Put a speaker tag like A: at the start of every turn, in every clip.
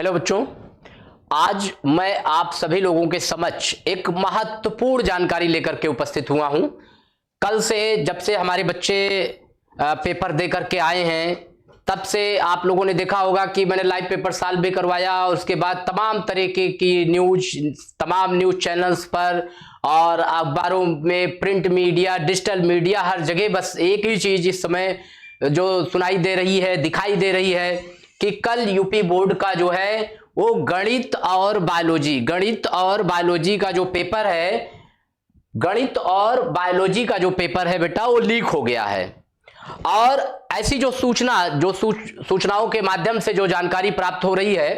A: Hello बच्चों, आज मैं आप सभी लोगों के समक्ष एक महत्वपूर्ण जानकारी लेकर के उपस्थित हुआ हूं। कल से जब से हमारे बच्चे पेपर दे करके आए हैं, तब से आप लोगों ने देखा होगा कि मैंने लाइव पेपर सॉल्व भी करवाया और उसके बाद तमाम तरीके की न्यूज, तमाम न्यूज चैनल्स पर और अखबारों में, प्रिंट मीडिया, डिजिटल मीडिया, हर जगह बस एक ही चीज इस समय जो सुनाई दे रही है, दिखाई दे रही है कि कल यूपी बोर्ड का जो है वो गणित और बायोलॉजी का जो पेपर है, गणित और बायोलॉजी का जो पेपर है बेटा, वो लीक हो गया है। और ऐसी जो सूचनाओं के माध्यम से जो जानकारी प्राप्त हो रही है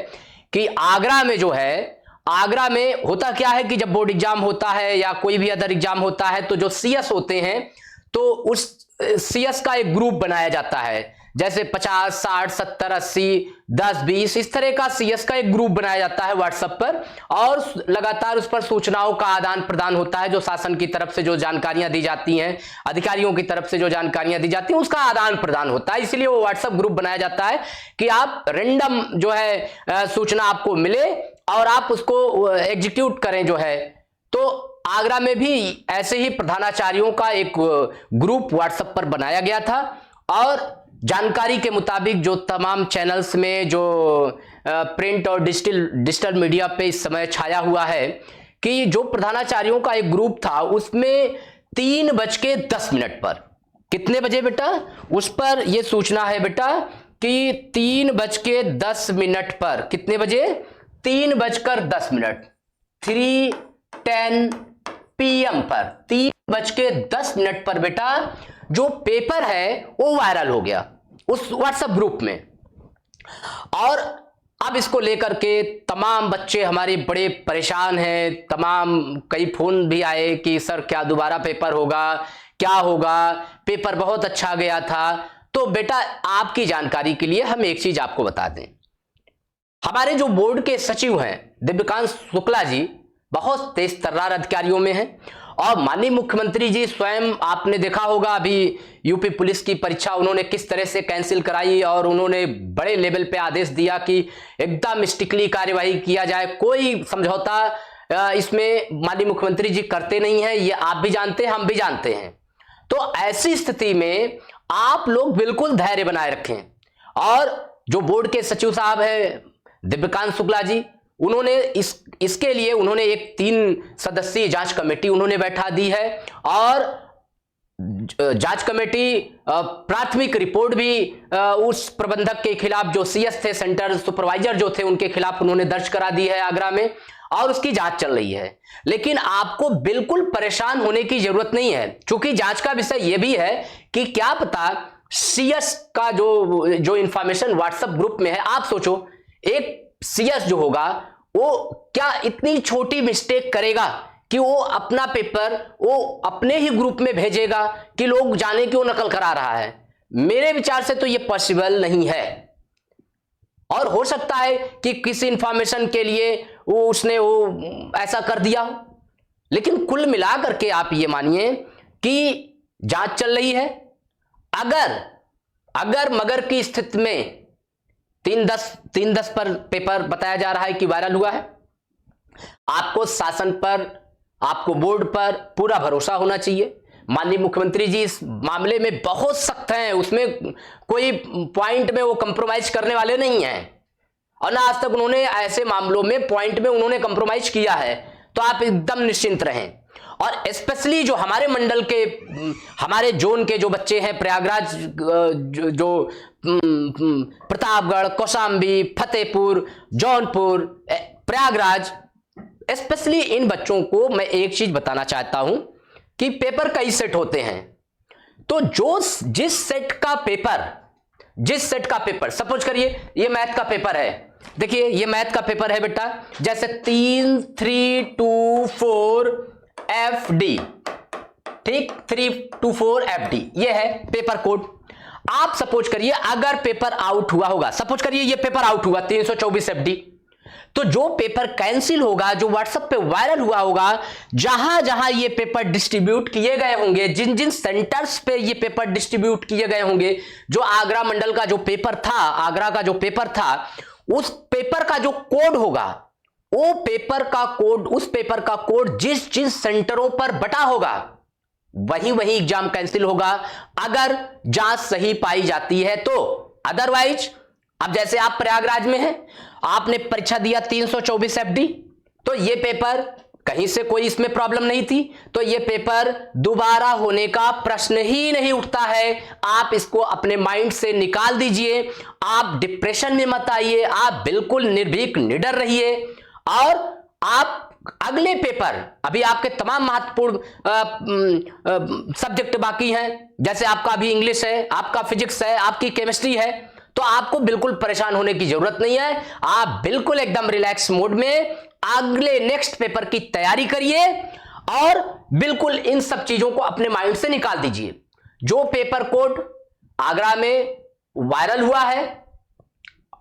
A: कि आगरा में जो है, आगरा में होता क्या है कि जब बोर्ड एग्जाम होता है या कोई भी अदर एग्जाम होता है तो जो सीएस होते हैं तो उस सीएस का एक ग्रुप बनाया जाता है। जैसे 50, 60, 70, 80, 10, 20 इस तरह का सीएस का एक ग्रुप बनाया जाता है व्हाट्सएप पर और लगातार उस पर सूचनाओं का आदान प्रदान होता है। जो शासन की तरफ से जो जानकारियां दी जाती हैं, अधिकारियों की तरफ से जो जानकारियां दी जाती हैं, उसका आदान प्रदान होता है। इसलिए वो व्हाट्सएप ग्रुप बनाया जाता है कि आप रेंडम जो है सूचना आपको मिले और आप उसको एग्जीक्यूट करें जो है। तो आगरा में भी ऐसे ही प्रधानाचार्यों का एक ग्रुप व्हाट्सएप पर बनाया गया था और जानकारी के मुताबिक जो तमाम चैनल्स में जो प्रिंट और डिजिटल मीडिया पे इस समय छाया हुआ है कि जो प्रधानाचार्यों का एक ग्रुप था उसमें 3:10 पर, कितने बजे बेटा, उस पर यह सूचना है बेटा कि 3:10 पर, कितने बजे, 3:10, 3:10 PM पर, 3:10 पर बेटा जो पेपर है वो वायरल हो गया उस व्हाट्सएप ग्रुप में। और अब इसको लेकर के तमाम बच्चे हमारे बड़े परेशान हैं। कई फोन भी आए कि सर क्या दोबारा पेपर होगा, क्या होगा, पेपर बहुत अच्छा गया था। तो बेटा आपकी जानकारी के लिए हम एक चीज आपको बता दें, हमारे जो बोर्ड के सचिव हैं दिव्यकांत शुक्ला जी बहुत तेज तर्रार अधिकारियों में हैं और माननीय मुख्यमंत्री जी स्वयं, आपने देखा होगा अभी यूपी पुलिस की परीक्षा उन्होंने किस तरह से कैंसिल कराई और उन्होंने बड़े लेवल पे आदेश दिया कि एकदम स्ट्रिक्टली कार्यवाही किया जाए, कोई समझौता इसमें माननीय मुख्यमंत्री जी करते नहीं है। ये आप भी जानते हैं, हम भी जानते हैं। तो ऐसी स्थिति में आप लोग बिल्कुल धैर्य बनाए रखें। और जो बोर्ड के सचिव साहब है दिव्यकांत शुक्ला जी, उन्होंने इसके लिए उन्होंने एक 3 सदस्यीय जांच कमेटी उन्होंने बैठा दी है और जांच कमेटी प्राथमिक रिपोर्ट भी उस प्रबंधक के खिलाफ, जो सीएस थे, सेंटर सुपरवाइजर जो थे, उनके खिलाफ उन्होंने दर्ज करा दी है आगरा में और उसकी जांच चल रही है। लेकिन आपको बिल्कुल परेशान होने की जरूरत नहीं है, क्योंकि जांच का विषय यह भी है कि क्या पता सीएस का जो इंफॉर्मेशन व्हाट्सएप ग्रुप में है, आप सोचो एक सीएस जो होगा वो क्या इतनी छोटी मिस्टेक करेगा कि वो अपना पेपर वो अपने ही ग्रुप में भेजेगा कि लोग जाने कि वो नकल करा रहा है। मेरे विचार से तो ये पॉसिबल नहीं है। और हो सकता है कि किसी इंफॉर्मेशन के लिए उसने ऐसा कर दिया हो, लेकिन कुल मिलाकर के आप ये मानिए कि जांच चल रही है। अगर मगर की स्थिति में 3:10 पर पेपर बताया जा रहा है कि वायरल हुआ है, आपको शासन पर, आपको बोर्ड पर पूरा भरोसा होना चाहिए। माननीय मुख्यमंत्री जी इस मामले में बहुत सख्त हैं, उसमें कोई पॉइंट में वो कंप्रोमाइज करने वाले नहीं हैं और ना आज तक उन्होंने ऐसे मामलों में पॉइंट में उन्होंने कंप्रोमाइज किया है। तो आप एकदम निश्चिंत रहें। और स्पेशली जो हमारे मंडल के, हमारे जोन के जो बच्चे हैं, प्रयागराज, जो प्रतापगढ़, कौशाम्बी, फतेहपुर, जौनपुर, प्रयागराज, स्पेशली इन बच्चों को मैं एक चीज बताना चाहता हूं कि पेपर कई सेट होते हैं। तो जिस सेट का पेपर सपोज करिए ये मैथ का पेपर है, देखिए ये मैथ का पेपर है बेटा, जैसे 3, 3, 2, 4 FD, ठीक, 3, 2, 4 FD, ये है पेपर कोड। आप सपोज करिए अगर पेपर आउट हुआ होगा, सपोज करिए ये पेपर आउट हुआ 324 FD, तो जो पेपर कैंसिल होगा, जो व्हाट्सएप पे वायरल हुआ होगा, जहां जहां ये पेपर डिस्ट्रीब्यूट किए गए होंगे, जिन जिन सेंटर्स पे ये पेपर डिस्ट्रीब्यूट किए गए होंगे, जो आगरा मंडल का जो पेपर था, आगरा का जो पेपर था, उस पेपर का जो कोड होगा, वो पेपर का कोड, उस पेपर का कोड जिस जिस सेंटरों पर बटा होगा वही वही एग्जाम कैंसिल होगा अगर जांच सही पाई जाती है तो। अदरवाइज, अब जैसे आप प्रयागराज में हैं, आपने परीक्षा दिया 324 FD, तो ये पेपर कहीं से कोई इसमें प्रॉब्लम नहीं थी, तो ये पेपर दोबारा होने का प्रश्न ही नहीं उठता है। आप इसको अपने माइंड से निकाल दीजिए, आप डिप्रेशन में मत आइए, आप बिल्कुल निर्भीक निडर रहिए और आप अगले पेपर, अभी आपके तमाम महत्वपूर्ण सब्जेक्ट बाकी हैं, जैसे आपका अभी इंग्लिश है, आपका फिजिक्स है, आपकी केमिस्ट्री है, तो आपको बिल्कुल परेशान होने की जरूरत नहीं है। आप बिल्कुल एकदम रिलैक्स मोड में अगले नेक्स्ट पेपर की तैयारी करिए और बिल्कुल इन सब चीजों को अपने माइंड से निकाल दीजिए। जो पेपर कोड आगरा में वायरल हुआ है,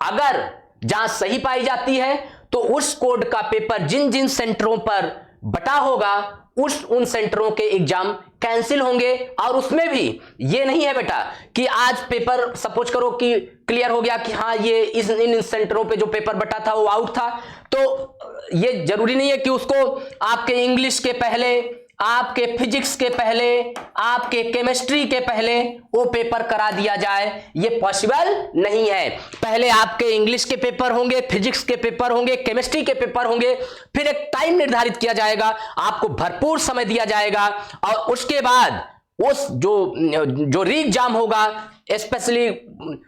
A: अगर जांच सही पाई जाती है तो उस कोड का पेपर जिन जिन सेंटरों पर बटा होगा उन सेंटरों के एग्जाम कैंसिल होंगे। और उसमें भी ये नहीं है बेटा कि आज पेपर सपोज करो कि क्लियर हो गया कि हाँ ये इन सेंटरों पे जो पेपर बटा था वो आउट था, तो ये जरूरी नहीं है कि उसको आपके इंग्लिश के पहले, आपके फिजिक्स के पहले, आपके केमिस्ट्री के पहले वो पेपर करा दिया जाए। ये पॉसिबल नहीं है। पहले आपके इंग्लिश के पेपर होंगे, फिजिक्स के पेपर होंगे, केमिस्ट्री के पेपर होंगे, फिर एक टाइम निर्धारित किया जाएगा, आपको भरपूर समय दिया जाएगा और उसके बाद उस जो री एग्जाम होगा, स्पेशली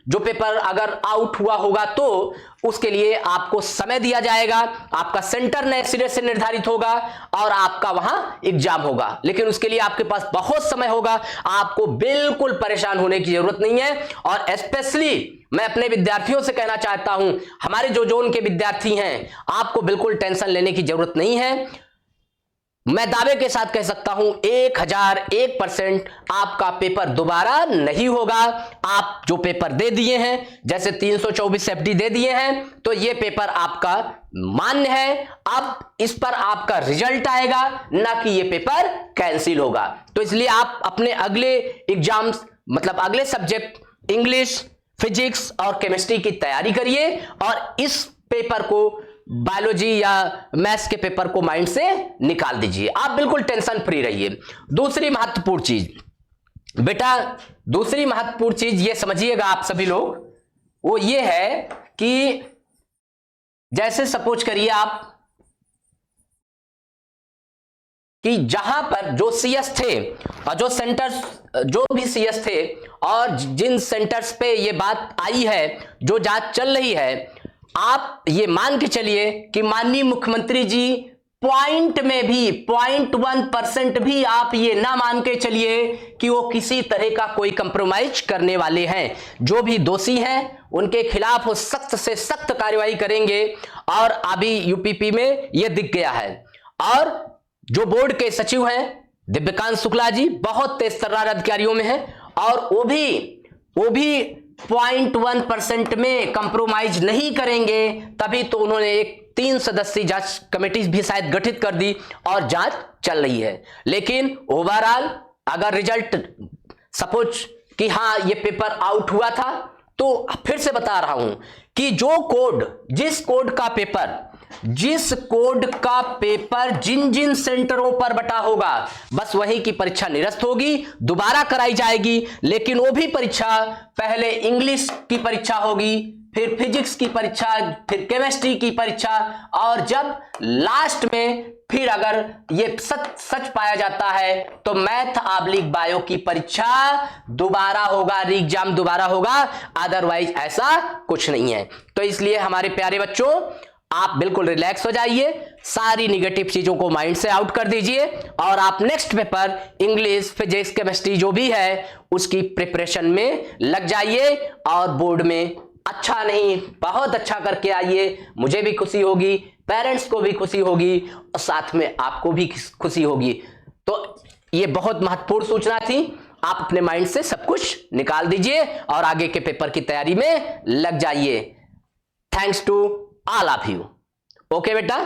A: जो पेपर अगर आउट हुआ होगा तो उसके लिए आपको समय दिया जाएगा, आपका सेंटर नए सिरे से निर्धारित होगा और आपका वहां एग्जाम होगा। लेकिन उसके लिए आपके पास बहुत समय होगा, आपको बिल्कुल परेशान होने की जरूरत नहीं है। और स्पेशली मैं अपने विद्यार्थियों से कहना चाहता हूं, हमारे जो जोन के विद्यार्थी हैं, आपको बिल्कुल टेंशन लेने की जरूरत नहीं है। मैं दावे के साथ कह सकता हूं 1001% आपका पेपर दोबारा नहीं होगा। आप जो पेपर दे दिए हैं, जैसे 324 FD दे दिए हैं, तो ये पेपर आपका मान्य है। अब इस पर आपका रिजल्ट आएगा, ना कि ये पेपर कैंसिल होगा। तो इसलिए आप अपने अगले एग्जाम्स, मतलब अगले सब्जेक्ट इंग्लिश, फिजिक्स और केमिस्ट्री की तैयारी करिए और इस पेपर को, बायोलॉजी या मैथ्स के पेपर को माइंड से निकाल दीजिए। आप बिल्कुल टेंशन फ्री रहिए। दूसरी महत्वपूर्ण चीज बेटा, दूसरी महत्वपूर्ण चीज ये समझिएगा आप सभी लोग, वो ये है कि जैसे सपोज करिए आप कि जहां पर जो CS थे और जो सेंटर्स, जो भी CS थे और जिन सेंटर्स पे ये बात आई है, जो जांच चल रही है, आप ये मान के चलिए कि माननीय मुख्यमंत्री जी पॉइंट में भी 0.1% भी आप ये ना मान के चलिए कि वो किसी तरह का कोई कंप्रोमाइज करने वाले हैं। जो भी दोषी हैं उनके खिलाफ वो सख्त से सख्त कार्रवाई करेंगे और अभी UPP में ये दिख गया है। और जो बोर्ड के सचिव हैं दिव्यकांत शुक्ला जी बहुत तेज तर्रार अधिकारियों में हैं और वो भी 0.1% में कंप्रोमाइज नहीं करेंगे। तभी तो उन्होंने एक 3 सदस्यीय जांच कमेटी भी शायद गठित कर दी और जांच चल रही है। लेकिन ओवरऑल अगर रिजल्ट सपोज कि हाँ ये पेपर आउट हुआ था, तो फिर से बता रहा हूं कि जो कोड, जिस कोड का पेपर जिन जिन सेंटरों पर बटा होगा, बस वही की परीक्षा निरस्त होगी, दोबारा कराई जाएगी। लेकिन वो भी परीक्षा पहले इंग्लिश की परीक्षा होगी, फिर फिजिक्स की परीक्षा, फिर केमिस्ट्री की परीक्षा और जब लास्ट में फिर अगर ये सच पाया जाता है तो मैथ / बायो की परीक्षा दोबारा होगा, री एग्जाम दोबारा होगा। अदरवाइज ऐसा कुछ नहीं है। तो इसलिए हमारे प्यारे बच्चों, आप बिल्कुल रिलैक्स हो जाइए, सारी निगेटिव चीजों को माइंड से आउट कर दीजिए और आप next paper English, physics, chemistry जो भी है उसकी प्रिपरेशन में लग जाइए और बोर्ड में अच्छा नहीं बहुत अच्छा करके आइए। मुझे भी खुशी होगी, पेरेंट्स को भी खुशी होगी और साथ में आपको भी खुशी होगी। तो ये बहुत महत्वपूर्ण सूचना थी। आप अपने माइंड से सब कुछ निकाल दीजिए और आगे के पेपर की तैयारी में लग जाइए। Thanks to all of you. Okay बेटा।